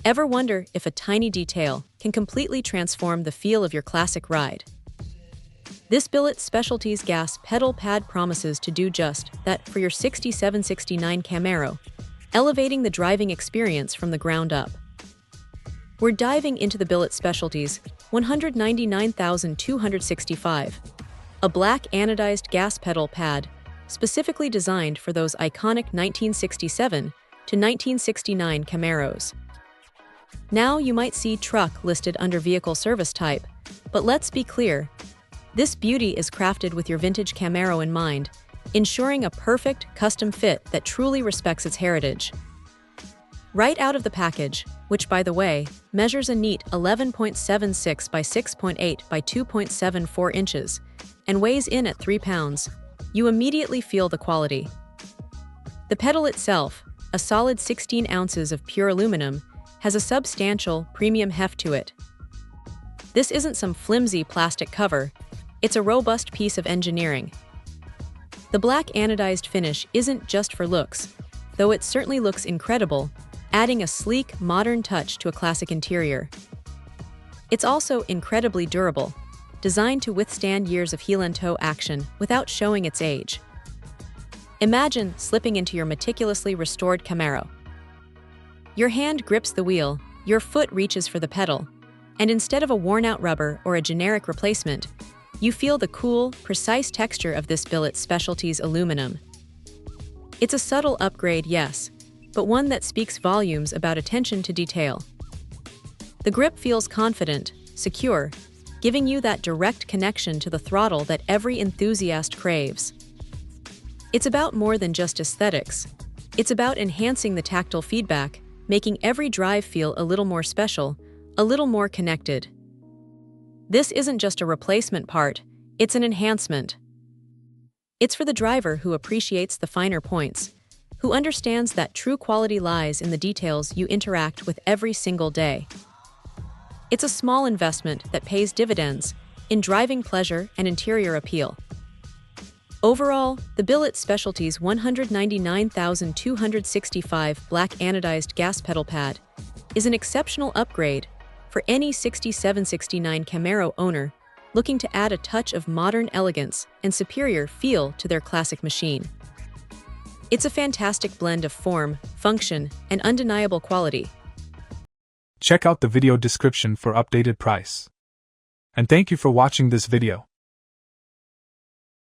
Ever wonder if a tiny detail can completely transform the feel of your classic ride? This Billet Specialties gas pedal pad promises to do just that for your 6769 Camaro, elevating the driving experience from the ground up. We're diving into the Billet Specialties 199,265, a black anodized gas pedal pad specifically designed for those iconic 1967 to 1969 Camaros. Now you might see truck listed under vehicle service type, but let's be clear, this beauty is crafted with your vintage Camaro in mind, ensuring a perfect custom fit that truly respects its heritage. Right out of the package, which by the way, measures a neat 11.76 by 6.8 by 2.74 inches and weighs in at 3 pounds, you immediately feel the quality. The pedal itself, a solid 16 ounces of pure aluminum, has a substantial premium heft to it. This isn't some flimsy plastic cover, it's a robust piece of engineering. The black anodized finish isn't just for looks, though it certainly looks incredible, adding a sleek, modern touch to a classic interior. It's also incredibly durable, designed to withstand years of heel-and-toe action without showing its age. Imagine slipping into your meticulously restored Camaro. Your hand grips the wheel, your foot reaches for the pedal, and instead of a worn-out rubber or a generic replacement, you feel the cool, precise texture of this Billet Specialties aluminum. It's a subtle upgrade, yes, but one that speaks volumes about attention to detail. The grip feels confident, secure, giving you that direct connection to the throttle that every enthusiast craves. It's about more than just aesthetics. It's about enhancing the tactile feedback, making every drive feel a little more special, a little more connected. This isn't just a replacement part, it's an enhancement. It's for the driver who appreciates the finer points, who understands that true quality lies in the details you interact with every single day. It's a small investment that pays dividends in driving pleasure and interior appeal. Overall, the Billet Specialties 199,265 black anodized gas pedal pad is an exceptional upgrade for any 6769 Camaro owner looking to add a touch of modern elegance and superior feel to their classic machine. It's a fantastic blend of form, function, and undeniable quality. Check out the video description for updated price. And thank you for watching this video.